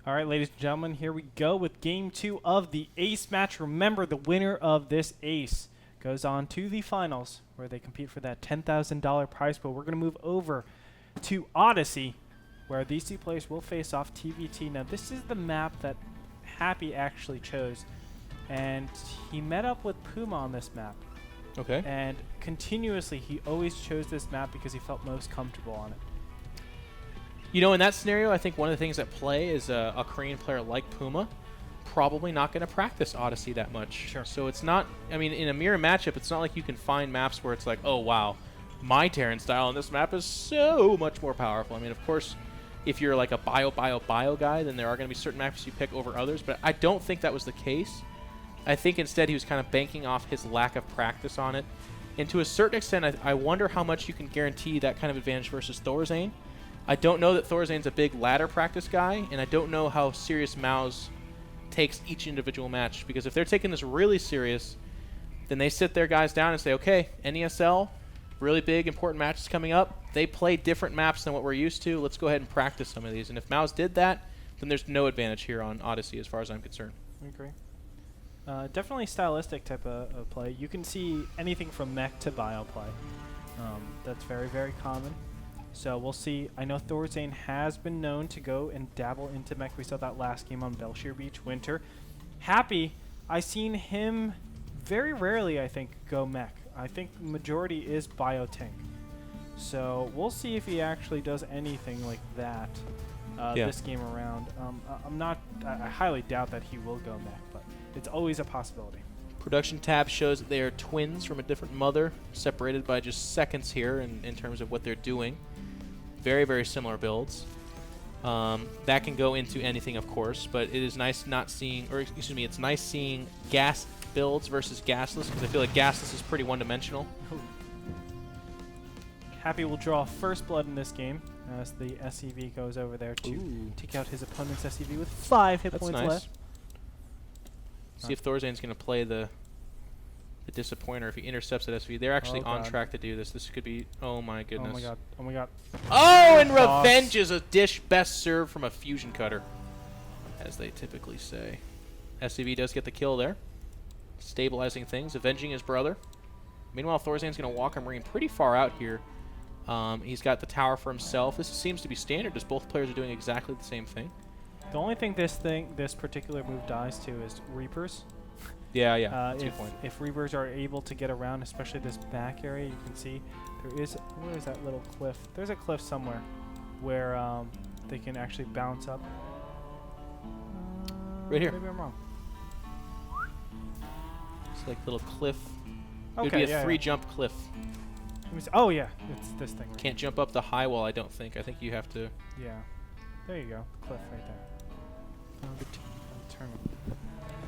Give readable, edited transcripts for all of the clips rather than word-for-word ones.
All right, ladies and gentlemen, here we go with Game 2 of the Ace match. Remember, the winner of this Ace goes on to the finals, where they compete for that $10,000 prize pool. We're going to move over to Odyssey, where these two players will face off TVT. Now, this is the map that Happy actually chose, and he met up with Puma on this map. Okay. And continuously, he always chose this map because he felt most comfortable on it. You know, in that scenario, I think one of the things at play is a Korean player like Puma probably not going to practice Odyssey that much. Sure. So it's not, I mean, in a mirror matchup, it's not like you can find maps where it's like, oh, wow, my Terran style on this map is so much more powerful. I mean, of course, if you're like a bio guy, then there are going to be certain maps you pick over others, but I don't think that was the case. I think instead he was kind of banking off his lack of practice on it. And to a certain extent, I wonder how much you can guarantee that kind of advantage versus Thorazane. I don't know that Thorazane's a big ladder practice guy, and I don't know how serious Mouz takes each individual match. Because if they're taking this really serious, then they sit their guys down and say, okay, NASL, really big, important matches coming up. They play different maps than what we're used to. Let's go ahead and practice some of these. And if Mouz did that, then there's no advantage here on Odyssey as far as I'm concerned. I agree. Definitely stylistic type of play. You can see anything from mech to bio play. That's very, very common. So we'll see. I know Thorazane has been known to go and dabble into mech. We saw that last game on Belshire Beach Winter. Happy, I seen him very rarely, I think, go mech. I think majority is bio tank. So we'll see if he actually does anything like that this game around. I highly doubt that he will go mech, but it's always a possibility. Production tab shows that they are twins from a different mother, separated by just seconds here in terms of what they're doing. Very, very similar builds. That can go into anything, of course, but it is nice not seeing, or excuse me, it's nice seeing gas builds versus gasless, because I feel like gasless is pretty one-dimensional. Happy will draw first blood in this game as the SCV goes over there to take out his opponent's SCV with 5 hit points left. See if Thorazane's going to play the disappointer if he intercepts that SCV. They're actually on track to do this. This could be, oh my goodness. Oh my god, oh my god. Oh, and revenge is a dish best served from a fusion cutter, as they typically say. SCV does get the kill there, stabilizing things, avenging his brother. Meanwhile, Thorazane's going to walk a Marine pretty far out here. He's got the tower for himself. This seems to be standard, as both players are doing exactly the same thing. The only thing this particular move dies to is Reapers. Yeah. That's a good point. If Reapers are able to get around, especially this back area, you can see there is, where is that little cliff? There's a cliff somewhere where they can actually bounce up. Right here. Maybe I'm wrong. It's like a little cliff. Okay, it would be a 3-jump cliff. Let me see. Oh yeah, it's this thing. Right Can't jump up the high wall, I don't think. I think you have to. Yeah. There you go. Cliff right there. Turn.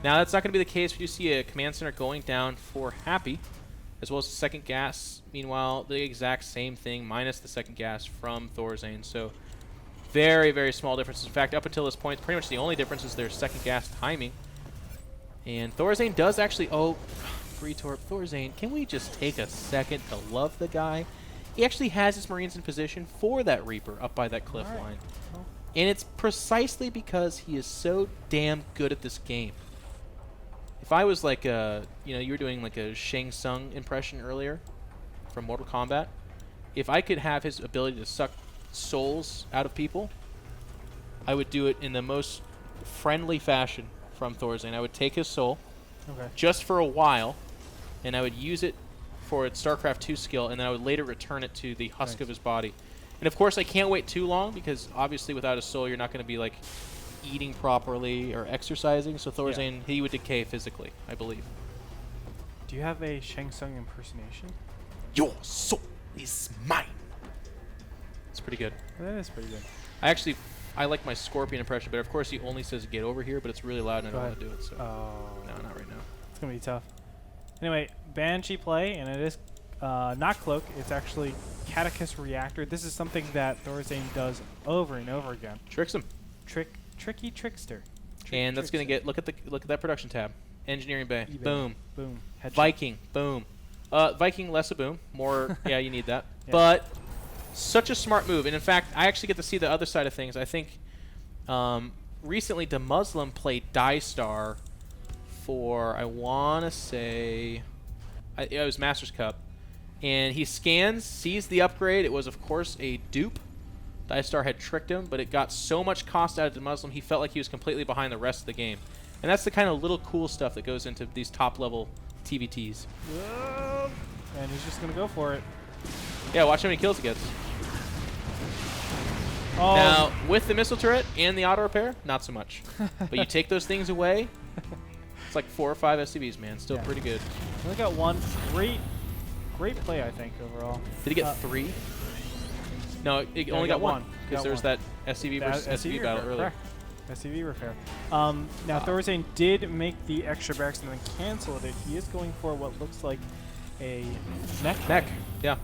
Now, that's not going to be the case. We do see a command center going down for Happy, as well as the second gas. Meanwhile, the exact same thing, minus the second gas from Thorazane. So, very, very small differences. In fact, up until this point, pretty much the only difference is their second gas timing. And Thorazane does actually... Oh, Gretorp, Thorazane, can we just take a second to love the guy? He actually has his Marines in position for that Reaper up by that cliff line. Well, and it's precisely because he is so damn good at this game. If I was like a, you were doing like a Shang Tsung impression earlier from Mortal Kombat. If I could have his ability to suck souls out of people, I would do it in the most friendly fashion from Thorazane. I would take his soul just for a while, and I would use it for its StarCraft 2 skill, and then I would later return it to the husk of his body. And of course, I can't wait too long, because obviously without a soul, you're not going to be like eating properly or exercising. So Thorazane, he would decay physically, I believe. Do you have a Shang Tsung impersonation? Your soul is mine. It's pretty good. That is pretty good. I like my Scorpion impression, but of course he only says get over here, but it's really loud and I don't want to do it. So no, not right now. It's going to be tough. Anyway, Banshee play, and it is not Cloak. It's actually Catechus Reactor. This is something that Thorazane does over and over again. Tricks him. Tricky trickster. And that's going to get, look at that production tab. Engineering Bay. Boom. Boom. Headshot. Viking. Boom. Viking, less a boom. More, yeah, you need that. Yeah. But such a smart move. And in fact, I actually get to see the other side of things. I think recently DeMuslim played Die-Star for, I want to say, it was Masters Cup. And he scans, sees the upgrade. It was, of course, a dupe. Die-Star had tricked him, but it got so much cost out of DeMuslim, he felt like he was completely behind the rest of the game. And that's the kind of little cool stuff that goes into these top-level TVTs. And he's just going to go for it. Yeah, watch how many kills he gets. Oh. Now, with the missile turret and the auto repair, not so much. But you take those things away, it's like 4 or 5 SCVs, man. Still pretty good. Only got one. Great play, I think, overall. Did he get 3? No, it only got 1. Because there was that SCV versus SCV battle earlier. Correct. SCV repair. Now, Thorazane did make the extra barracks and then canceled it. He is going for what looks like a mech. Yeah.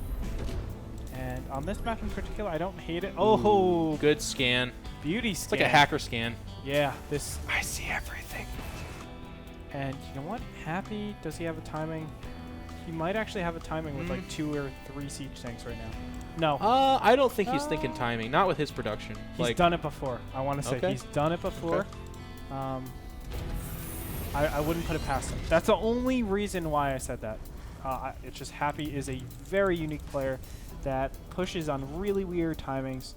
And on this map in particular, I don't hate it. Oh, good scan. Beauty scan. It's like a hacker scan. Yeah, this. I see everything. And you know what? Happy, does he have a timing? He might actually have a timing with like 2 or 3 siege tanks right now. No. I don't think he's thinking timing. Not with his production. He's done it before. I want to say he's done it before. Okay. I wouldn't put it past him. That's the only reason why I said that. It's just Happy is a very unique player that pushes on really weird timings,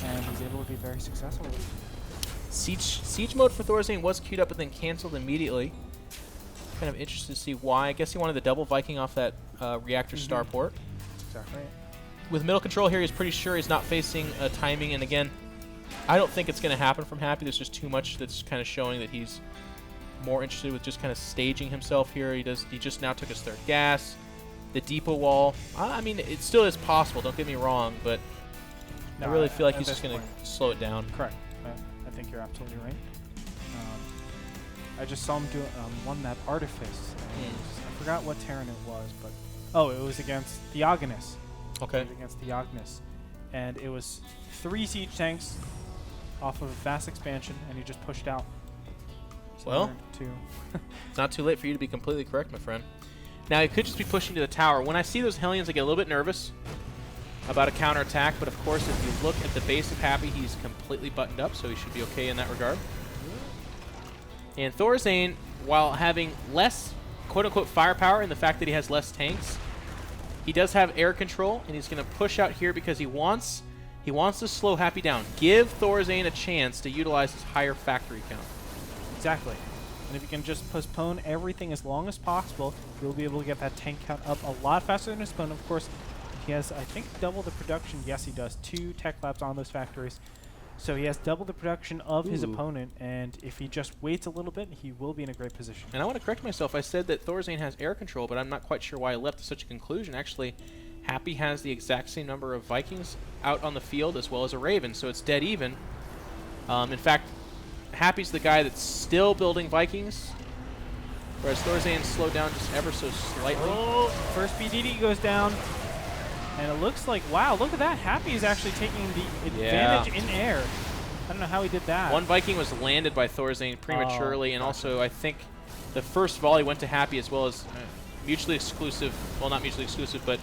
and he's able to be very successful with it. Siege mode for Thorazane was queued up and then canceled immediately. Kind of interested to see why. I guess he wanted the double Viking off that reactor starport. Exactly. With middle control here, he's pretty sure he's not facing a timing. And again, I don't think it's going to happen from Happy. There's just too much that's kind of showing that he's more interested with just kind of staging himself here. He just now took his 3rd gas. The depot wall. I mean, it still is possible. Don't get me wrong, but I really feel like he's just going to slow it down. Correct. I think you're absolutely right. I just saw him do one map Artifice. I forgot what Terran it was, but it was against Theogonus. Okay. It was against Theogonus, and it was 3 siege tanks off of a fast expansion, and he just pushed out. So well, it's not too late for you to be completely correct, my friend. Now, he could just be pushing to the tower. When I see those Hellions, I get a little bit nervous about a counterattack, but of course, if you look at the base of Happy, he's completely buttoned up, so he should be okay in that regard. And Thorazane, while having less quote-unquote firepower in the fact that he has less tanks, he does have air control, and he's going to push out here because he wants to slow Happy down. Give Thorazane a chance to utilize his higher factory count. Exactly. And if you can just postpone everything as long as possible, you'll be able to get that tank count up a lot faster than his opponent. Of course, he has, I think, double the production. Yes, he does. 2 tech labs on those factories. So he has double the production of his opponent, and if he just waits a little bit, he will be in a great position. And I want to correct myself. I said that Thorazane has air control, but I'm not quite sure why I leapt to such a conclusion. Actually, Happy has the exact same number of Vikings out on the field as well as a Raven, so it's dead even. In fact, Happy's the guy that's still building Vikings, whereas Thorazane slowed down just ever so slightly. Oh, first BDD goes down. And it looks like, wow, look at that. Happy is actually taking the advantage in air. I don't know how he did that. 1 Viking was landed by Thorazane prematurely, and also I think the first volley went to Happy as well as mutually exclusive, well, not mutually exclusive, but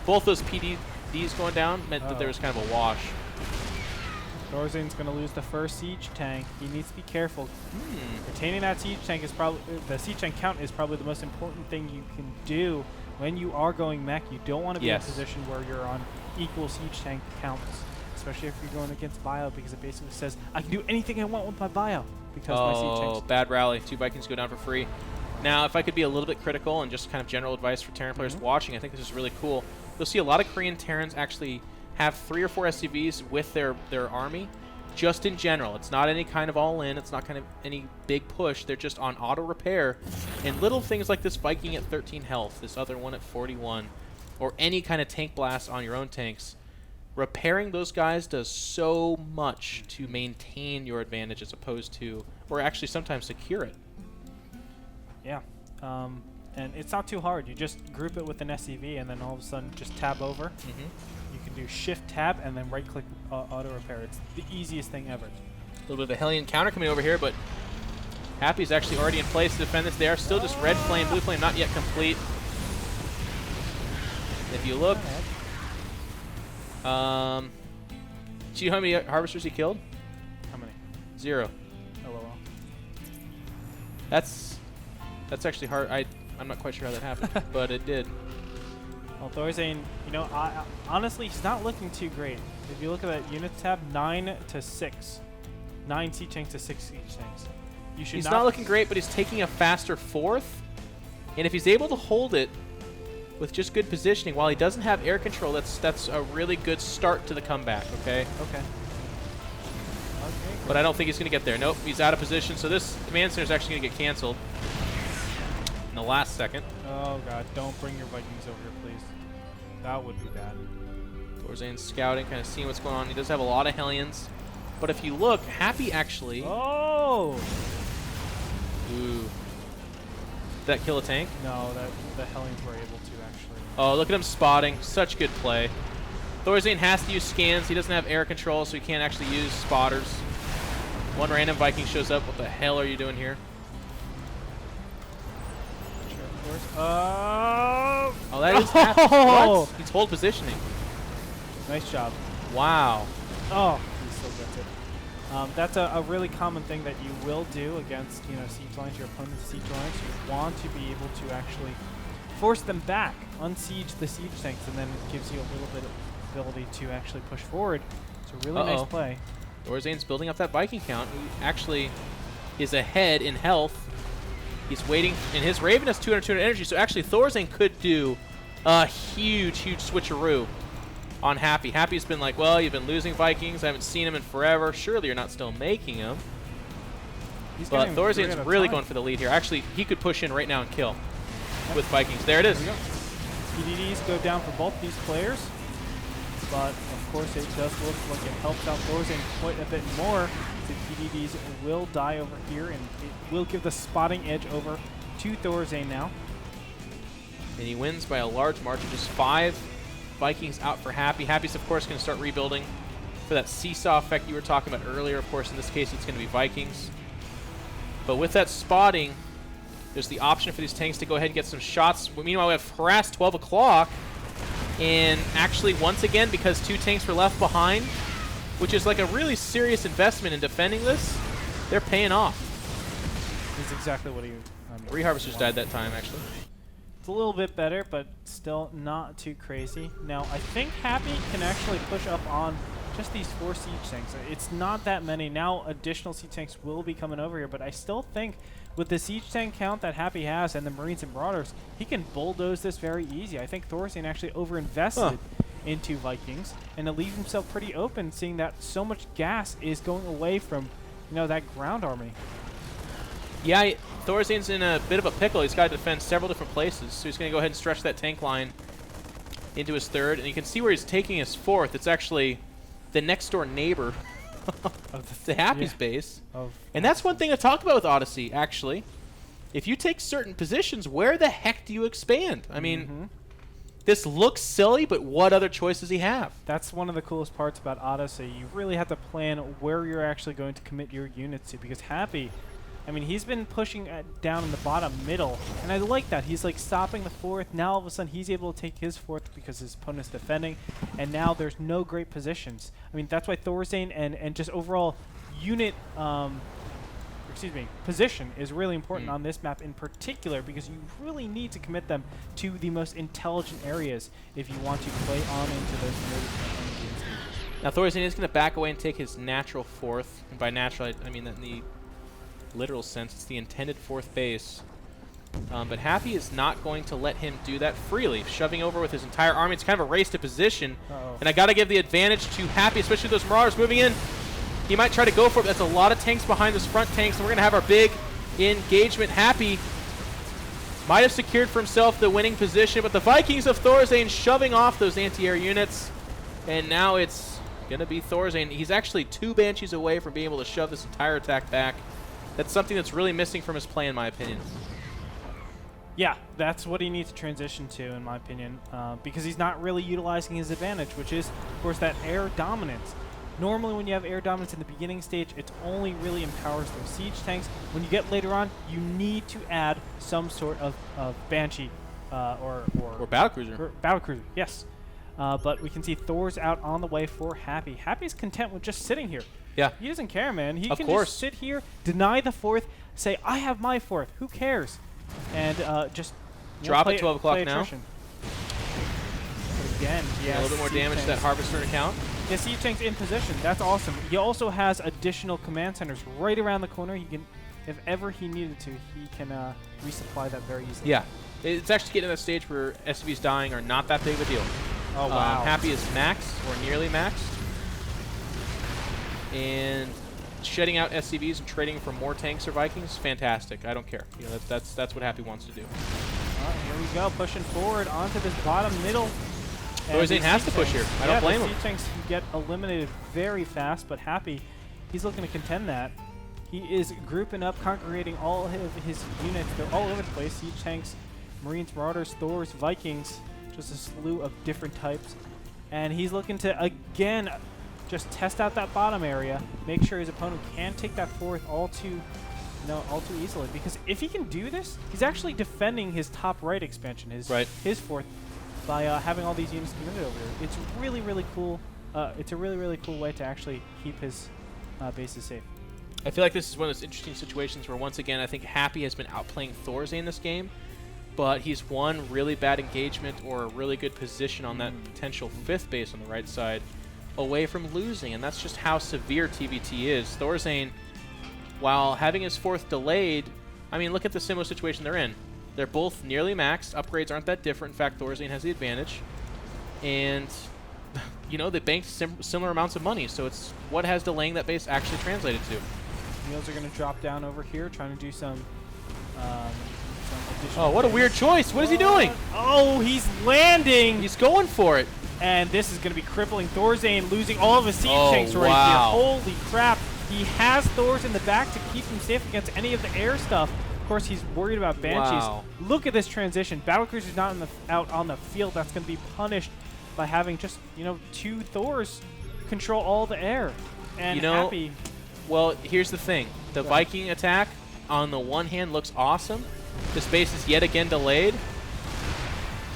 both those PDDs going down meant that there was kind of a wash. Thorzane's going to lose the first siege tank. He needs to be careful. Retaining that siege tank is probably, the siege tank count is probably the most important thing you can do. When you are going mech, you don't want to be in a position where you're on equal siege tank counts, especially if you're going against bio, because it basically says, I can do anything I want with my bio because my siege tanks. Oh, bad rally. 2 Vikings go down for free. Now, if I could be a little bit critical and just kind of general advice for Terran players watching, I think this is really cool. You'll see a lot of Korean Terrans actually have 3 or 4 SCVs with their army, just in general. It's not any kind of all-in. It's not kind of any big push. They're just on auto-repair. And little things like this Viking at 13 health, this other one at 41, or any kind of tank blast on your own tanks, repairing those guys does so much to maintain your advantage as opposed to, or actually sometimes secure it. Yeah. And it's not too hard. You just group it with an SCV and then all of a sudden just tab over. You can do shift tab and then right click auto repair. It's the easiest thing ever. A little bit of a Hellion counter coming over here, but Happy's actually already in place to defend this. They are still just red flame, blue flame, not yet complete. If you look, do you know how many harvesters he killed? How many? 0. LOL. That's actually hard. I'm not quite sure how that happened, but it did. Well, Thorzane, you know, honestly, he's not looking too great. If you look at that units tab, 9 to 6. 9 siege tanks to 6 siege tanks. You should He's not looking great, but he's taking a faster 4th. And if he's able to hold it with just good positioning, while he doesn't have air control, that's a really good start to the comeback, okay? Okay. But I don't think he's going to get there. Nope, he's out of position, so this command center is actually going to get canceled in the last second. Oh, God. Don't bring your Vikings over here, please. That would be bad. Thorzane's scouting, kind of seeing what's going on. He does have a lot of Hellions. But if you look, Happy actually... Oh! Ooh. Did that kill a tank? No, the Hellions were able to, actually. Oh, look at him spotting. Such good play. Thorzane has to use scans. He doesn't have air control, so he can't actually use spotters. One random Viking shows up. What the hell are you doing here? Oh, that is Happy. What? He's hold positioning. Nice job. Wow. Oh, he still gets it. That's a really common thing that you will do against, you know, siege lines, your opponent's siege lines. You want to be able to actually force them back, unsiege the siege tanks, and then it gives you a little bit of ability to actually push forward. It's a really nice play. Thorzane's building up that Viking count. He actually is ahead in health. He's waiting, and his Raven has 200 energy, so actually Thorzane could do a huge, huge switcheroo on Happy. Happy's been like, well, you've been losing Vikings. I haven't seen him in forever. Surely you're not still making them. But Thorzane's really going for the lead here. Actually, he could push in right now and kill with Vikings. There it is. PDDs go down for both these players. But, of course, it does look like it helps out Thorzane quite a bit more. The PDDs will die over here, and it will give the spotting edge over to Thorzane now. And he wins by a large margin. Just 5 Vikings out for Happy. Happy's, of course, going to start rebuilding for that seesaw effect you were talking about earlier. Of course, in this case, it's going to be Vikings. But with that spotting, there's the option for these tanks to go ahead and get some shots. Meanwhile, we have harassed 12 o'clock. And actually, once again, because 2 tanks were left behind, which is like a really serious investment in defending this, they're paying off. That's exactly what he... 3 Harvesters died that time, actually. It's a little bit better, but still not too crazy. Now, I think Happy can actually push up on just these 4 siege tanks. It's not that many. Now, additional siege tanks will be coming over here, but I still think with the siege tank count that Happy has and the Marines and Marauders, he can bulldoze this very easy. I think Thorzane actually overinvested into Vikings and to leave himself pretty open, seeing that so much gas is going away from, you know, that ground army. Yeah, Thorzane's in a bit of a pickle. He's got to defend several different places, so he's going to go ahead and stretch that tank line into his 3rd, and you can see where he's taking his 4th. It's actually the next door neighbor of the Happy's base. And that's one thing to talk about with Odyssey, actually. If you take certain positions, where the heck do you expand? I mean, this looks silly, but what other choice does he have? That's one of the coolest parts about Odyssey. You really have to plan where you're actually going to commit your units to, because Happy, I mean, he's been pushing down in the bottom middle, and I like that. He's like stopping the 4th. Now all of a sudden he's able to take his 4th because his opponent's defending, and now there's no great positions. I mean, that's why Thorzane and just overall unit, position is really important on this map in particular, because you really need to commit them to the most intelligent areas if you want to play on into those enemies. Now Thorzane is going to back away and take his natural 4th, and by natural I mean that in the literal sense, it's the intended 4th base. But Happy is not going to let him do that freely, shoving over with his entire army. It's kind of a race to position. And I got to give the advantage to Happy, especially those Marauders moving in. He might try to go for it. That's a lot of tanks behind those front tanks, and we're going to have our big engagement. Happy might have secured for himself the winning position, but the Vikings of Thorzane shoving off those anti-air units. And now it's going to be Thorzane. He's actually 2 Banshees away from being able to shove this entire attack back. That's something that's really missing from his play, in my opinion. Yeah, that's what he needs to transition to, in my opinion, because he's not really utilizing his advantage, which is, of course, that air dominance. Normally, when you have air dominance in the beginning stage, it only really empowers those siege tanks. When you get later on, you need to add some sort of Banshee or Battlecruiser. Or Battlecruiser, yes. But we can see Thor's out on the way for Happy. Happy's content with just sitting here. Yeah. He doesn't care, man. He Of can course. just sit here, deny the fourth, say, I have my fourth. Who cares? And just Drop play at 12 o'clock play now. attrition. But again, he has A little bit more siege damage to that tanks. Harvester account. Yeah, siege tanks in position. That's awesome. He also has additional command centers right around the corner. He can, if ever he needed to, he can resupply that very easily. Yeah. It's actually getting to that stage where SCVs dying are not that big of a deal. Oh, wow. Happy is maxed or nearly maxed. And shedding out SCVs and trading for more tanks or Vikings, fantastic. I don't care. You know, that's what Happy wants to do. Here we go, pushing forward onto this bottom middle. Thorazane has to push here. I don't blame him. The siege tanks get eliminated very fast, but Happy, he's looking to contend that. He is grouping up, congregating all of his units. They're all over the place. Siege tanks, Marines, Marauders, Thors, Vikings, just a slew of different types. And he's looking to, again, just test out that bottom area, make sure his opponent can take that fourth all too easily. Because if he can do this, he's actually defending his top right expansion, his fourth, by having all these units committed over here. It's really, really cool. It's a really, really cool way to actually keep his bases safe. I feel like this is one of those interesting situations where, once again, I think Happy has been outplaying Thorazane this game, but he's one really bad engagement or a really good position on that potential fifth base on the right side away from losing, and that's just how severe TVT is. Thorazane, while having his fourth delayed, I mean, look at the similar situation they're in. They're both nearly maxed. Upgrades aren't that different. In fact, Thorazane has the advantage. And, you know, they banked similar amounts of money, so it's what has delaying that base actually translated to. Meals are going to drop down over here, trying to do some additional Oh, what a weird choice. What is he doing? Oh, he's landing! He's going for it. And this is going to be crippling. Thorazane losing all of his siege tanks right wow. here. Holy crap. He has Thors in the back to keep him safe against any of the air stuff. Of course, he's worried about Banshees. Wow. Look at this transition. Battlecruiser's not out on the field. That's going to be punished by having just, you know, 2 Thors control all the air. And You know, Happy. Well, here's the thing. The Viking attack, on the one hand, looks awesome. This base is yet again delayed.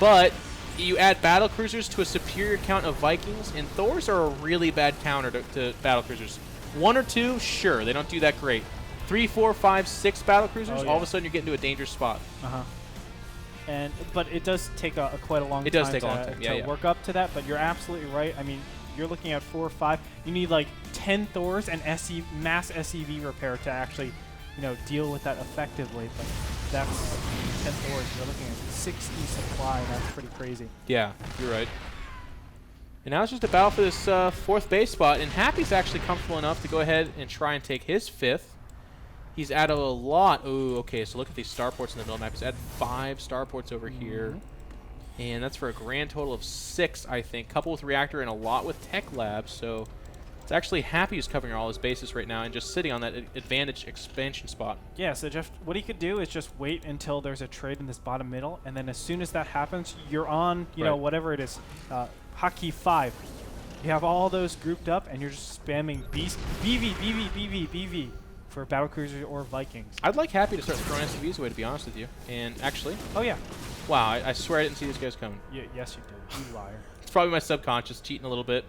But you add battlecruisers to a superior count of Vikings, and Thors are a really bad counter to battlecruisers. 1 or 2, sure, they don't do that great. 3, 4, 5, 6 battlecruisers, all of a sudden you're getting to a dangerous spot. But it does take quite a long time. It does take a long time, to work up to that. But you're absolutely right. I mean, you're looking at 4 or 5. You need like 10 Thors and mass SCV repair to actually, you know, deal with that effectively. But that's 10 Thors. You're looking at 60 supply. That's pretty crazy. Yeah, you're right. And now it's just a battle for this 4th base spot, and Happy's actually comfortable enough to go ahead and try and take his 5th. He's added a lot. Ooh, okay, so look at these starports in the middle map. He's added 5 starports over here. And that's for a grand total of 6, I think. Couple with reactor and a lot with tech labs. So it's actually Happy who's covering all his bases right now and just sitting on that advantage expansion spot. Yeah, so Jeff, what he could do is just wait until there's a trade in this bottom middle, and then as soon as that happens, you're on, you know, whatever it is, hotkey 5. You have all those grouped up, and you're just spamming BV for battlecruisers or Vikings. I'd like Happy to start throwing SCVs away, to be honest with you. And actually, oh yeah, wow, I swear I didn't see these guys coming. Yes, you did. You liar. It's probably my subconscious cheating a little bit.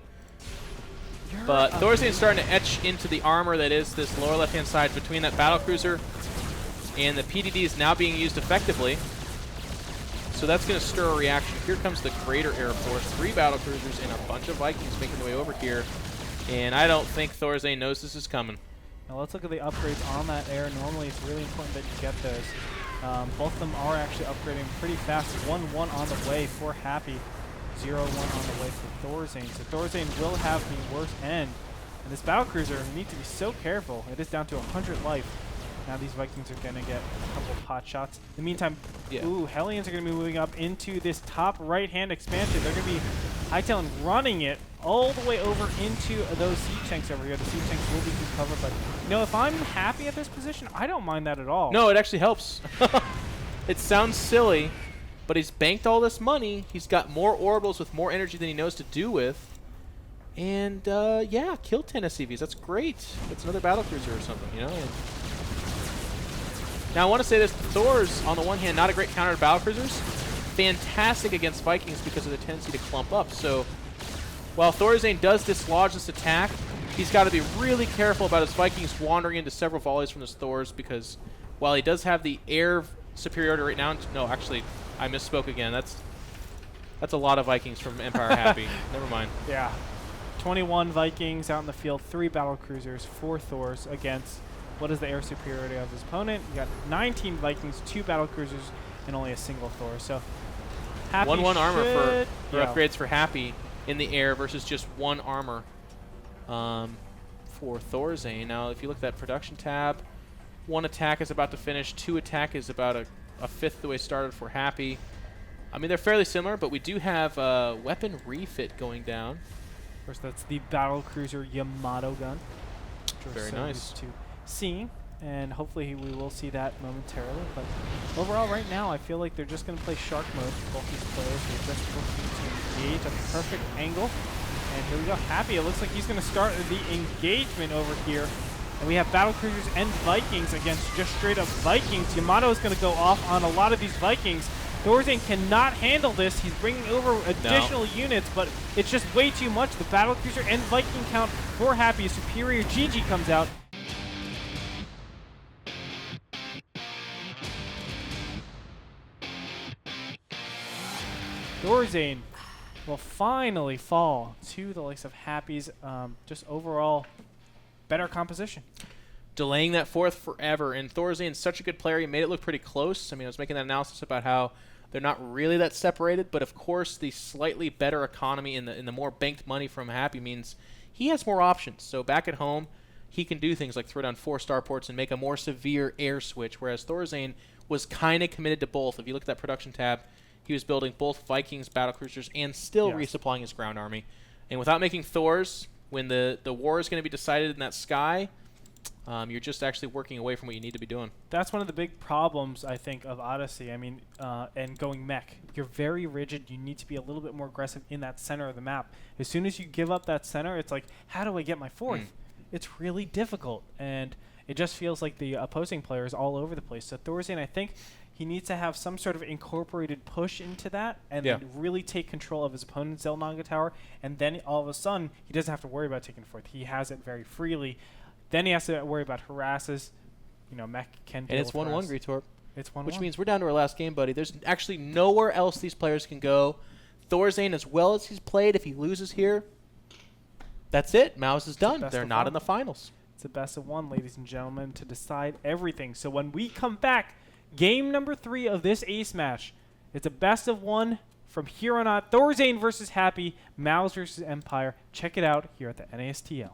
But Thorzane's starting to etch into the armor that is this lower left-hand side between that battlecruiser and the PDD is now being used effectively. So that's going to stir a reaction. Here comes the Greater Air Force. 3 battlecruisers and a bunch of Vikings making their way over here. And I don't think Thorazane knows this is coming. Now let's look at the upgrades on that air. Normally it's really important that you get those. Both of them are actually upgrading pretty fast. 1-1 on the way for Happy. 0-1 on the way for Thorazane. So Thorazane will have the worst end. And this battlecruiser needs to be so careful. It is down to 100 life. Now these Vikings are going to get a couple of pot shots. In the meantime, ooh, Hellions are going to be moving up into this top right-hand expansion. They're going to be hightailing, running it all the way over into those siege tanks over here. The siege tanks will be covered, but you know, if I'm Happy at this position, I don't mind that at all. No, it actually helps. It sounds silly, but he's banked all this money. He's got more orbitals with more energy than he knows to do with. And, yeah, kill 10 SCVs. That's great. That's another battlecruiser or something, you know? And now, I want to say this. Thors, on the one hand, not a great counter to battlecruisers. Fantastic against Vikings because of the tendency to clump up. So, while Thorazane does dislodge this attack, he's got to be really careful about his Vikings wandering into several volleys from his Thors, because while he does have the air superiority right now, no, actually, I misspoke again. That's a lot of Vikings from Empire Happy. Never mind. Yeah. 21 Vikings out in the field, 3 battlecruisers, 4 Thors against what is the air superiority of his opponent. You got 19 Vikings, 2 battlecruisers, and only a single Thor. So Happy 1-1 armor for yeah. upgrades for Happy in the air versus just 1 armor for Thorzane. Now, if you look at that production tab, 1 attack is about to finish, 2 attack is about a fifth the way started for Happy. I mean, they're fairly similar, but we do have weapon refit going down. Of course, that's the battlecruiser Yamato gun. Very nice. To seeing, and hopefully we will see that momentarily. But overall, right now, I feel like they're just going to play shark mode. Both these players are just looking to engage at the perfect angle. And here we go. Happy. It looks like he's going to start the engagement over here. And we have battlecruisers and Vikings against just straight up Vikings. Yamato is going to go off on a lot of these Vikings. Thorzane cannot handle this. He's bringing over additional units, but it's just way too much. The battlecruiser and Viking count for Happy. A superior GG comes out. Thorzane will finally fall to the likes of Happy's just overall better composition. Delaying that 4th forever, and Thorzane's such a good player, he made it look pretty close. I mean, I was making that analysis about how they're not really that separated, but of course the slightly better economy in the more banked money from Happy means he has more options. So back at home, he can do things like throw down 4 starports and make a more severe air switch, whereas Thorzane was kind of committed to both. If you look at that production tab, he was building both Vikings battlecruisers and still resupplying his ground army. And without making Thors, when the war is going to be decided in that sky, you're just actually working away from what you need to be doing. That's one of the big problems, I think, of Odyssey. I mean, and going mech. You're very rigid. You need to be a little bit more aggressive in that center of the map. As soon as you give up that center, it's like, how do I get my 4th? It's really difficult. And it just feels like the opposing player is all over the place. So Thorzane, I think he needs to have some sort of incorporated push into that and then really take control of his opponent's Zelnaga tower. And then all of a sudden, he doesn't have to worry about taking 4th. He has it very freely. Then he has to worry about harasses. You know, mech can deal and it's with 1-1, Gretorp. It's 1-1. Which means we're down to our last game, buddy. There's actually nowhere else these players can go. Thorzane, as well as he's played, if he loses here, that's it. Mouz is done. They're not in the finals. It's a best of 1, ladies and gentlemen, to decide everything. So when we come back, game number 3 of this ace match, it's a best of 1 from here on out. Thorzane versus Happy, Mouz versus Empire. Check it out here at the NASTL.